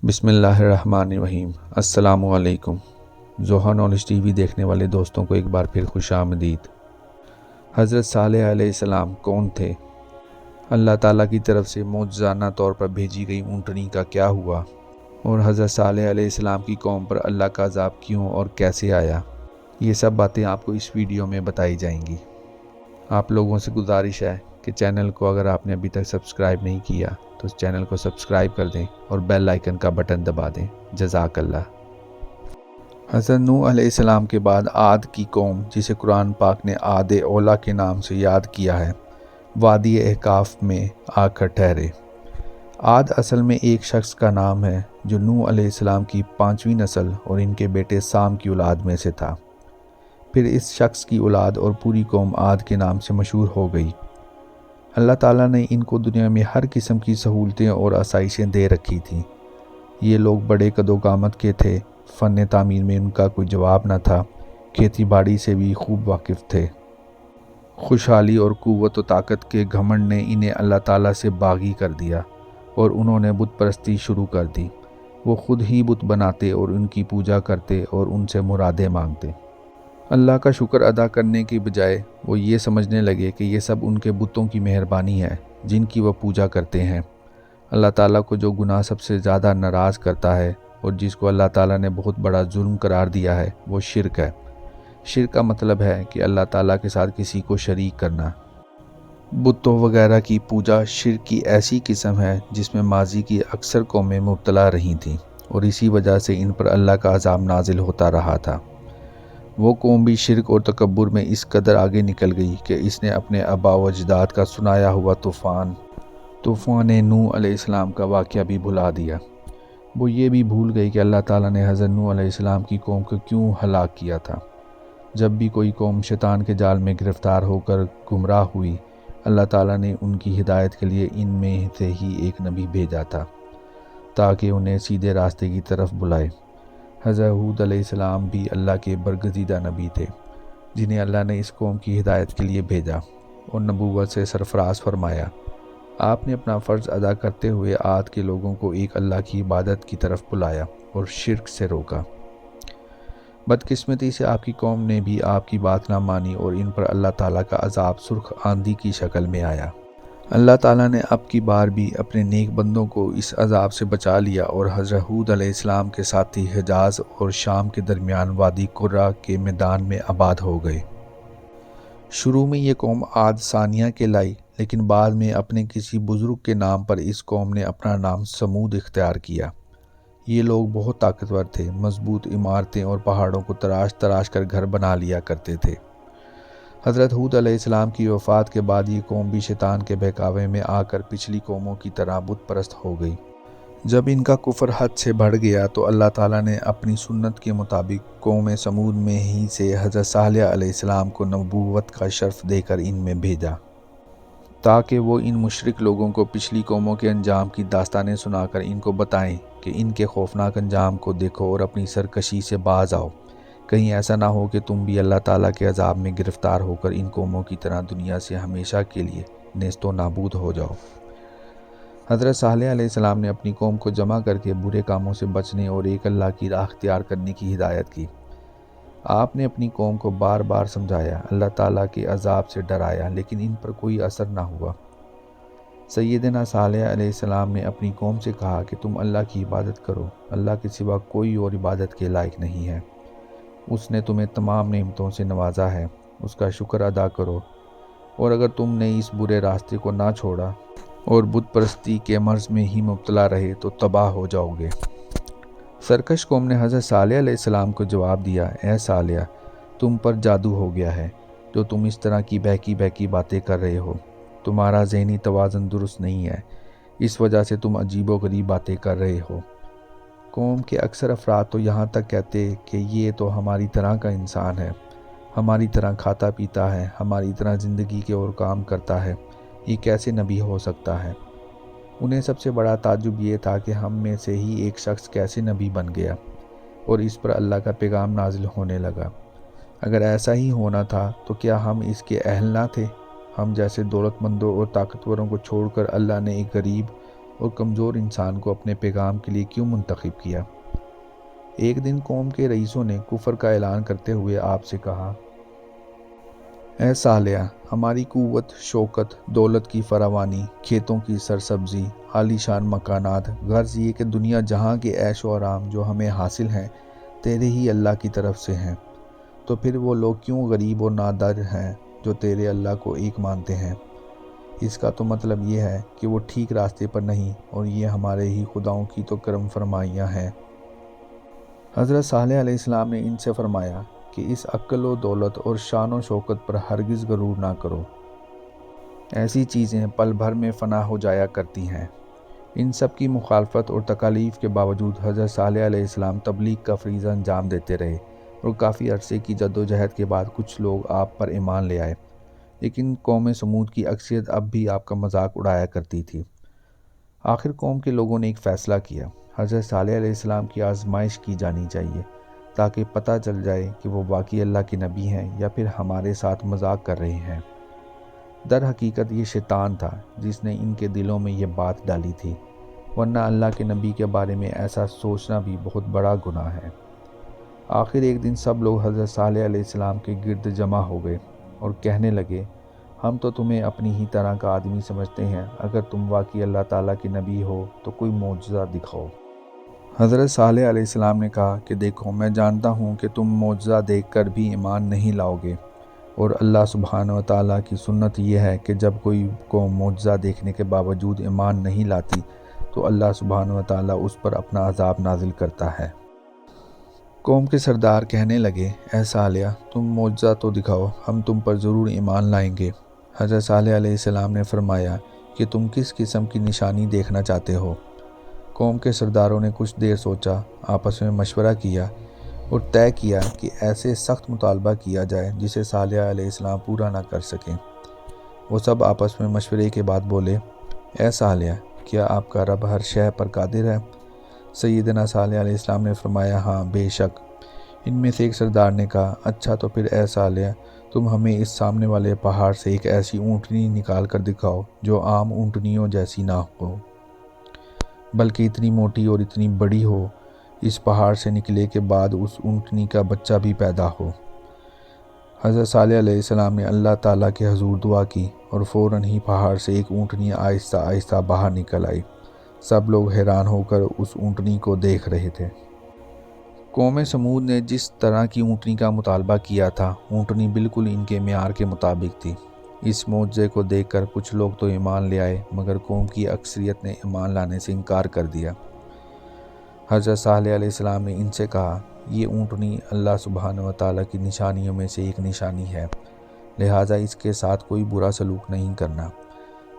بسم اللہ الرحمن الرحیم۔ السلام علیکم۔ زوہا نالج ٹی وی دیکھنے والے دوستوں کو ایک بار پھر خوش آمدید۔ حضرت صالح علیہ السلام کون تھے؟ اللہ تعالیٰ کی طرف سے معجزانہ طور پر بھیجی گئی اونٹنی کا کیا ہوا؟ اور حضرت صالح علیہ السلام کی قوم پر اللہ کا عذاب کیوں اور کیسے آیا؟ یہ سب باتیں آپ کو اس ویڈیو میں بتائی جائیں گی۔ آپ لوگوں سے گزارش ہے کہ چینل کو اگر آپ نے ابھی تک سبسکرائب نہیں کیا تو اس چینل کو سبسکرائب کر دیں اور بیل آئیکن کا بٹن دبا دیں۔ جزاک اللہ۔ حضرت نوح علیہ السلام کے بعد عاد کی قوم، جسے قرآن پاک نے عاد اولا کے نام سے یاد کیا ہے، وادی احقاف میں آ کر ٹھہرے۔ عاد اصل میں ایک شخص کا نام ہے جو نوح علیہ السلام کی 5ویں نسل اور ان کے بیٹے سام کی اولاد میں سے تھا۔ پھر اس شخص کی اولاد اور پوری قوم عاد کے نام سے مشہور ہو گئی۔ اللہ تعالیٰ نے ان کو دنیا میں ہر قسم کی سہولتیں اور آسائشیں دے رکھی تھیں۔ یہ لوگ بڑے قد و قامت کے تھے، فن تعمیر میں ان کا کوئی جواب نہ تھا، کھیتی باڑی سے بھی خوب واقف تھے۔ خوشحالی اور قوت و طاقت کے گھمنڈ نے انہیں اللہ تعالیٰ سے باغی کر دیا اور انہوں نے بت پرستی شروع کر دی۔ وہ خود ہی بت بناتے اور ان کی پوجا کرتے اور ان سے مرادیں مانگتے۔ اللہ کا شکر ادا کرنے کی بجائے وہ یہ سمجھنے لگے کہ یہ سب ان کے بتوں کی مہربانی ہے جن کی وہ پوجا کرتے ہیں۔ اللہ تعالیٰ کو جو گناہ سب سے زیادہ ناراض کرتا ہے اور جس کو اللہ تعالیٰ نے بہت بڑا ظلم قرار دیا ہے وہ شرک ہے۔ شرک کا مطلب ہے کہ اللہ تعالیٰ کے ساتھ کسی کو شریک کرنا۔ بتوں وغیرہ کی پوجا شرک کی ایسی قسم ہے جس میں ماضی کی اکثر قومیں مبتلا رہی تھیں اور اسی وجہ سے ان پر اللہ کا عذاب نازل ہوتا رہا تھا۔ وہ قوم بھی شرک اور تکبر میں اس قدر آگے نکل گئی کہ اس نے اپنے آباء و اجداد کا سنایا ہوا طوفان نوح علیہ السلام کا واقعہ بھی بھلا دیا۔ وہ یہ بھی بھول گئی کہ اللہ تعالیٰ نے حضرت نوح علیہ السلام کی قوم کو کیوں ہلاک کیا تھا۔ جب بھی کوئی قوم شیطان کے جال میں گرفتار ہو کر گمراہ ہوئی، اللہ تعالیٰ نے ان کی ہدایت کے لیے ان میں سے ہی ایک نبی بھیجا تھا تاکہ انہیں سیدھے راستے کی طرف بلائے۔ حضرت ہود علیہ السلام بھی اللہ کے برگزیدہ نبی تھے جنہیں اللہ نے اس قوم کی ہدایت کے لیے بھیجا اور نبوت سے سرفراز فرمایا۔ آپ نے اپنا فرض ادا کرتے ہوئے عاد کے لوگوں کو ایک اللہ کی عبادت کی طرف بلایا اور شرک سے روکا۔ بدقسمتی سے آپ کی قوم نے بھی آپ کی بات نہ مانی اور ان پر اللہ تعالیٰ کا عذاب سرخ آندھی کی شکل میں آیا۔ اللہ تعالیٰ نے اب کی بار بھی اپنے نیک بندوں کو اس عذاب سے بچا لیا اور حضرت ہود علیہ السلام کے ساتھی حجاز اور شام کے درمیان وادی قرہ کے میدان میں آباد ہو گئے۔ شروع میں یہ قوم عاد ثانیہ کہلائی، لیکن بعد میں اپنے کسی بزرگ کے نام پر اس قوم نے اپنا نام سمود اختیار کیا۔ یہ لوگ بہت طاقتور تھے، مضبوط عمارتیں اور پہاڑوں کو تراش کر گھر بنا لیا کرتے تھے۔ حضرت ہود علیہ السلام کی وفات کے بعد یہ قوم بھی شیطان کے بہکاوے میں آ کر پچھلی قوموں کی طرح بت پرست ہو گئی۔ جب ان کا کفر حد سے بڑھ گیا تو اللہ تعالیٰ نے اپنی سنت کے مطابق قوم سمود میں ہی سے حضرت صالح علیہ السلام کو نبوت کا شرف دے کر ان میں بھیجا تاکہ وہ ان مشرک لوگوں کو پچھلی قوموں کے انجام کی داستانیں سنا کر ان کو بتائیں کہ ان کے خوفناک انجام کو دیکھو اور اپنی سرکشی سے باز آؤ۔ کہیں ایسا نہ ہو کہ تم بھی اللہ تعالیٰ کے عذاب میں گرفتار ہو کر ان قوموں کی طرح دنیا سے ہمیشہ کے لیے نیست و نابود ہو جاؤ۔ حضرت صالح علیہ السلام نے اپنی قوم کو جمع کر کے برے کاموں سے بچنے اور ایک اللہ کی راہ اختیار کرنے کی ہدایت کی۔ آپ نے اپنی قوم کو بار بار سمجھایا، اللہ تعالیٰ کے عذاب سے ڈرایا، لیکن ان پر کوئی اثر نہ ہوا۔ سیدنا صالح علیہ السلام نے اپنی قوم سے کہا کہ تم اللہ کی عبادت کرو، اللہ کے سوا کوئی اور عبادت کے لائق نہیں ہے۔ اس نے تمہیں تمام نعمتوں سے نوازا ہے، اس کا شکر ادا کرو، اور اگر تم نے اس برے راستے کو نہ چھوڑا اور بت پرستی کے مرض میں ہی مبتلا رہے تو تباہ ہو جاؤ گے۔ سرکش قوم نے حضرت صالح علیہ السلام کو جواب دیا، اے صالح، تم پر جادو ہو گیا ہے جو تم اس طرح کی بہکی باتیں کر رہے ہو۔ تمہارا ذہنی توازن درست نہیں ہے، اس وجہ سے تم عجیب و غریب باتیں کر رہے ہو۔ قوم کے اکثر افراد تو یہاں تک کہتے کہ یہ تو ہماری طرح کا انسان ہے، ہماری طرح کھاتا پیتا ہے، ہماری طرح زندگی کے اور کام کرتا ہے، یہ کیسے نبی ہو سکتا ہے؟ انہیں سب سے بڑا تعجب یہ تھا کہ ہم میں سے ہی ایک شخص کیسے نبی بن گیا اور اس پر اللہ کا پیغام نازل ہونے لگا۔ اگر ایسا ہی ہونا تھا تو کیا ہم اس کے اہل نہ تھے؟ ہم جیسے دولت مندوں اور طاقتوروں کو چھوڑ کر اللہ نے ایک غریب اور کمزور انسان کو اپنے پیغام کے لیے کیوں منتخب کیا؟ ایک دن قوم کے رئیسوں نے کفر کا اعلان کرتے ہوئے آپ سے کہا، اے صالح، ہماری قوت، شوکت، دولت کی فراوانی، کھیتوں کی سرسبزی، عالی شان مکانات، غرض یہ کہ دنیا جہاں کے عیش و آرام جو ہمیں حاصل ہیں تیرے ہی اللہ کی طرف سے ہیں، تو پھر وہ لوگ کیوں غریب اور نادر ہیں جو تیرے اللہ کو ایک مانتے ہیں؟ اس کا تو مطلب یہ ہے کہ وہ ٹھیک راستے پر نہیں، اور یہ ہمارے ہی خداؤں کی تو کرم فرمائیاں ہیں۔ حضرت صالح علیہ السلام نے ان سے فرمایا کہ اس عقل و دولت اور شان و شوکت پر ہرگز غرور نہ کرو، ایسی چیزیں پل بھر میں فنا ہو جایا کرتی ہیں۔ ان سب کی مخالفت اور تکالیف کے باوجود حضرت صالح علیہ السلام تبلیغ کا فریضہ انجام دیتے رہے، اور کافی عرصے کی جد و جہد کے بعد کچھ لوگ آپ پر ایمان لے آئے، لیکن قوم سمود کی اکثریت اب بھی آپ کا مذاق اڑایا کرتی تھی۔ آخر قوم کے لوگوں نے ایک فیصلہ کیا، حضرت صالح علیہ السلام کی آزمائش کی جانی چاہیے تاکہ پتہ چل جائے کہ وہ واقعی اللہ کے نبی ہیں یا پھر ہمارے ساتھ مذاق کر رہے ہیں۔ در حقیقت یہ شیطان تھا جس نے ان کے دلوں میں یہ بات ڈالی تھی، ورنہ اللہ کے نبی کے بارے میں ایسا سوچنا بھی بہت بڑا گناہ ہے۔ آخر ایک دن سب لوگ حضرت صالح علیہ السلام کے گرد جمع ہو گئے اور کہنے لگے، ہم تو تمہیں اپنی ہی طرح کا آدمی سمجھتے ہیں، اگر تم واقعی اللہ تعالیٰ کے نبی ہو تو کوئی معجزہ دکھاؤ۔ حضرت صالح علیہ السلام نے کہا کہ دیکھو، میں جانتا ہوں کہ تم معجزہ دیکھ کر بھی ایمان نہیں لاؤ گے، اور اللہ سبحانہ و تعالیٰ کی سنت یہ ہے کہ جب کوئی قوم معجزہ دیکھنے کے باوجود ایمان نہیں لاتی تو اللہ سبحانہ و تعالیٰ اس پر اپنا عذاب نازل کرتا ہے۔ قوم کے سردار کہنے لگے، اے صالح، تم معجزہ تو دکھاؤ، ہم تم پر ضرور ایمان لائیں گے۔ حضرت صالح علیہ السلام نے فرمایا کہ تم کس قسم کی نشانی دیکھنا چاہتے ہو؟ قوم کے سرداروں نے کچھ دیر سوچا، آپس میں مشورہ کیا اور طے کیا کہ ایسے سخت مطالبہ کیا جائے جسے صالح علیہ السلام پورا نہ کر سکیں۔ وہ سب آپس میں مشورے کے بعد بولے، اے صالح، کیا آپ کا رب ہر شے پر قادر ہے؟ سیدنا صالح علیہ السلام نے فرمایا، ہاں بے شک۔ ان میں سے ایک سردار نے کہا، اچھا تو پھر اے صالح، تم ہمیں اس سامنے والے پہاڑ سے ایک ایسی اونٹنی نکال کر دکھاؤ جو عام اونٹنیوں جیسی نہ ہو، بلکہ اتنی موٹی اور اتنی بڑی ہو، اس پہاڑ سے نکلے کے بعد اس اونٹنی کا بچہ بھی پیدا ہو۔ حضرت صالح علیہ السلام نے اللہ تعالیٰ کے حضور دعا کی اور فوراً ہی پہاڑ سے ایک اونٹنی آہستہ آہستہ باہر نکل آئی۔ سب لوگ حیران ہو کر اس اونٹنی کو دیکھ رہے تھے۔ قوم سمود نے جس طرح کی اونٹنی کا مطالبہ کیا تھا، اونٹنی بالکل ان کے معیار کے مطابق تھی۔ اس معجزے کو دیکھ کر کچھ لوگ تو ایمان لے آئے، مگر قوم کی اکثریت نے ایمان لانے سے انکار کر دیا۔ حضرت صالح علیہ السلام نے ان سے کہا، یہ اونٹنی اللہ سبحانہ و تعالیٰ کی نشانیوں میں سے ایک نشانی ہے، لہٰذا اس کے ساتھ کوئی برا سلوک نہیں کرنا۔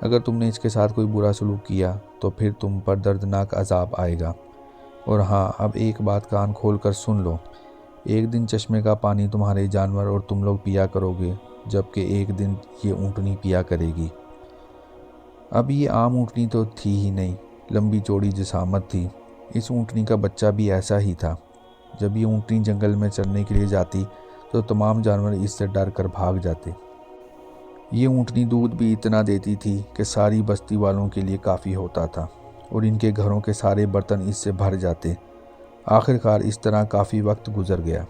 اگر تم نے اس کے ساتھ کوئی برا سلوک کیا تو پھر تم پر دردناک عذاب آئے گا۔ اور ہاں، اب ایک بات کان کھول کر سن لو، ایک دن چشمے کا پانی تمہارے جانور اور تم لوگ پیا کرو گے، جبکہ ایک دن یہ اونٹنی پیا کرے گی۔ اب یہ عام اونٹنی تو تھی ہی نہیں، لمبی چوڑی جسامت تھی۔ اس اونٹنی کا بچہ بھی ایسا ہی تھا۔ جب یہ اونٹنی جنگل میں چرنے کے لیے جاتی تو تمام جانور اس سے ڈر کر بھاگ جاتے۔ یہ اونٹنی دودھ بھی اتنا دیتی تھی کہ ساری بستی والوں کے لیے کافی ہوتا تھا، اور ان کے گھروں کے سارے برتن اس سے بھر جاتے۔ آخرکار اس طرح کافی وقت گزر گیا۔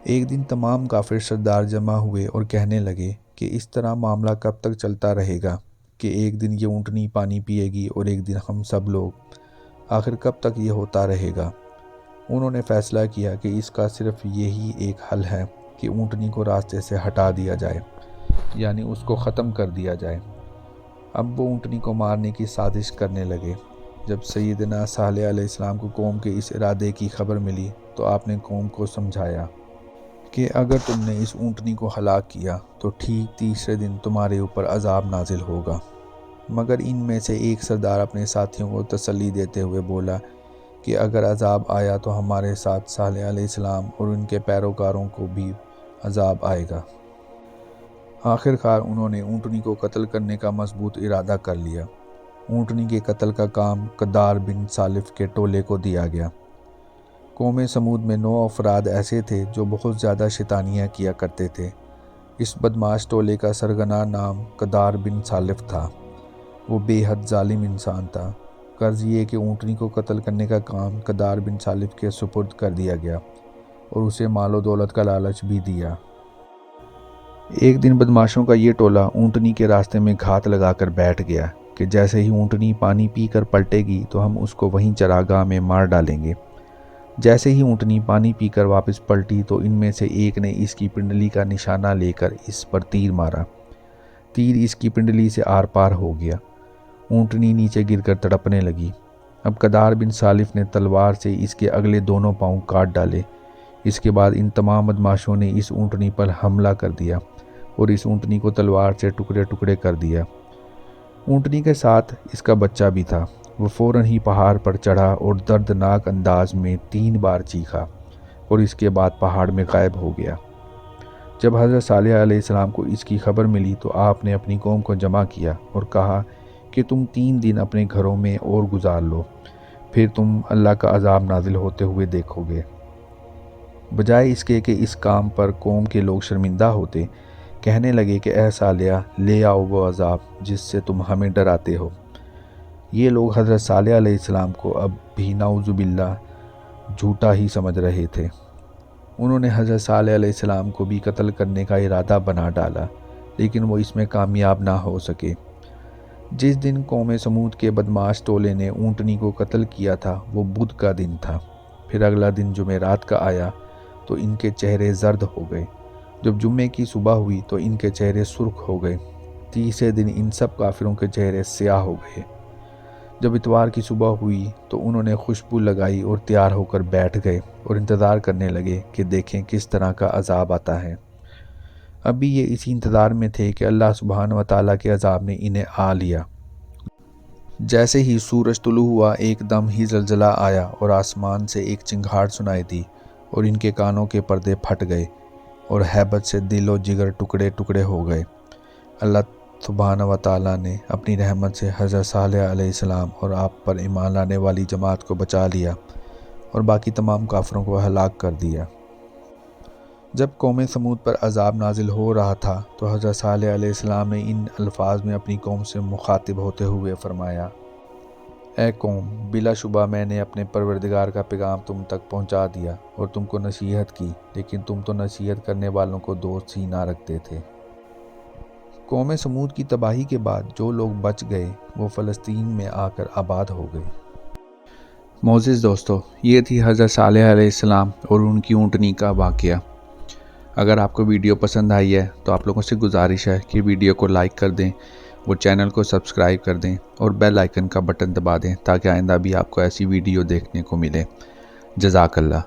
ایک دن تمام کافر سردار جمع ہوئے اور کہنے لگے کہ اس طرح معاملہ کب تک چلتا رہے گا کہ ایک دن یہ اونٹنی پانی پیے گی اور ایک دن ہم سب لوگ؟ آخر کب تک یہ ہوتا رہے گا؟ انہوں نے فیصلہ کیا کہ اس کا صرف یہی ایک حل ہے کہ اونٹنی کو راستے سے ہٹا دیا جائے، یعنی اس کو ختم کر دیا جائے۔ اب وہ اونٹنی کو مارنے کی سازش کرنے لگے۔ جب سیدنا صالح علیہ السلام کو قوم کے اس ارادے کی خبر ملی تو آپ نے قوم کو سمجھایا کہ اگر تم نے اس اونٹنی کو ہلاک کیا تو ٹھیک تیسرے دن تمہارے اوپر عذاب نازل ہوگا۔ مگر ان میں سے ایک سردار اپنے ساتھیوں کو تسلی دیتے ہوئے بولا کہ اگر عذاب آیا تو ہمارے ساتھ صالح علیہ السلام اور ان کے پیروکاروں کو بھی عذاب آئے گا۔ آخرکار انہوں نے اونٹنی کو قتل کرنے کا مضبوط ارادہ کر لیا۔ اونٹنی کے قتل کا کام قدار بن سالف کے ٹولے کو دیا گیا۔ قوم سمود میں 9 افراد ایسے تھے جو بہت زیادہ شیطانیاں کیا کرتے تھے۔ اس بدماش ٹولے کا سرغنہ نام قدار بن سالف تھا۔ وہ بے حد ظالم انسان تھا۔ قرض یہ کہ اونٹنی کو قتل کرنے کا کام قدار بن سالف کے سپرد کر دیا گیا اور اسے مال و دولت کا لالچ بھی دیا۔ ایک دن بدماشوں کا یہ ٹولہ اونٹنی کے راستے میں گھات لگا کر بیٹھ گیا کہ جیسے ہی اونٹنی پانی پی کر پلٹے گی تو ہم اس کو وہیں چراگاہ میں مار ڈالیں گے۔ جیسے ہی اونٹنی پانی پی کر واپس پلٹی تو ان میں سے ایک نے اس کی پنڈلی کا نشانہ لے کر اس پر تیر مارا۔ تیر اس کی پنڈلی سے آر پار ہو گیا۔ اونٹنی نیچے گر کر تڑپنے لگی۔ اب قدار بن سالف نے تلوار سے اس کے اگلے دونوں پاؤں کاٹ ڈالے۔ اس کے بعد ان تمام بدماشوں نے اس اونٹنی پر حملہ کر دیا اور اس اونٹنی کو تلوار سے ٹکڑے ٹکڑے کر دیا۔ اونٹنی کے ساتھ اس کا بچہ بھی تھا۔ وہ فوراً ہی پہاڑ پر چڑھا اور دردناک انداز میں 3 بار چیخا اور اس کے بعد پہاڑ میں غائب ہو گیا۔ جب حضرت صالح علیہ السلام کو اس کی خبر ملی تو آپ نے اپنی قوم کو جمع کیا اور کہا کہ تم 3 دن اپنے گھروں میں اور گزار لو، پھر تم اللہ کا عذاب نازل ہوتے ہوئے دیکھو گے۔ بجائے اس کے کہ اس کام پر قوم کے لوگ شرمندہ ہوتے، کہنے لگے کہ اے صالح، لے آؤ وہ عذاب جس سے تم ہمیں ڈراتے ہو۔ یہ لوگ حضرت صالح علیہ السلام کو اب بھی نعوذ باللہ جھوٹا ہی سمجھ رہے تھے۔ انہوں نے حضرت صالح علیہ السلام کو بھی قتل کرنے کا ارادہ بنا ڈالا، لیکن وہ اس میں کامیاب نہ ہو سکے۔ جس دن قوم سمود کے بدماش ٹولے نے اونٹنی کو قتل کیا تھا وہ بدھ کا دن تھا۔ پھر اگلا دن جمعرات کا آیا تو ان کے چہرے زرد ہو گئے۔ جب جمعے کی صبح ہوئی تو ان کے چہرے سرخ ہو گئے۔ تیسرے دن ان سب کافروں کے چہرے سیاہ ہو گئے۔ جب اتوار کی صبح ہوئی تو انہوں نے خوشبو لگائی اور تیار ہو کر بیٹھ گئے اور انتظار کرنے لگے کہ دیکھیں کس طرح کا عذاب آتا ہے۔ ابھی یہ اسی انتظار میں تھے کہ اللہ سبحانہ و تعالیٰ کے عذاب نے انہیں آ لیا۔ جیسے ہی سورج طلوع ہوا ایک دم ہی زلزلہ آیا اور آسمان سے ایک چنگھاڑ سنائی دی اور ان کے کانوں کے پردے پھٹ گئے اور ہیبت سے دل و جگر ٹکڑے ٹکڑے ہو گئے۔ اللہ سبحانہ و تعالیٰ نے اپنی رحمت سے حضرت صالح علیہ السلام اور آپ پر ایمان لانے والی جماعت کو بچا لیا اور باقی تمام کافروں کو ہلاک کر دیا۔ جب قوم سمود پر عذاب نازل ہو رہا تھا تو حضرت صالح علیہ السلام نے ان الفاظ میں اپنی قوم سے مخاطب ہوتے ہوئے فرمایا: اے قوم، بلا شبہ میں نے اپنے پروردگار کا پیغام تم تک پہنچا دیا اور تم کو نصیحت کی، لیکن تم تو نصیحت کرنے والوں کو دوست ہی نہ رکھتے تھے۔ قوم سمود کی تباہی کے بعد جو لوگ بچ گئے وہ فلسطین میں آ کر آباد ہو گئے۔ معزز دوستو، یہ تھی حضرت صالح علیہ السلام اور ان کی اونٹنی کا واقعہ۔ اگر آپ کو ویڈیو پسند آئی ہے تو آپ لوگوں سے گزارش ہے کہ ویڈیو کو لائک کر دیں اور چینل کو سبسکرائب کر دیں اور بیل آئیکن کا بٹن دبا دیں تاکہ آئندہ بھی آپ کو ایسی ویڈیو دیکھنے کو ملے۔ جزاک اللہ۔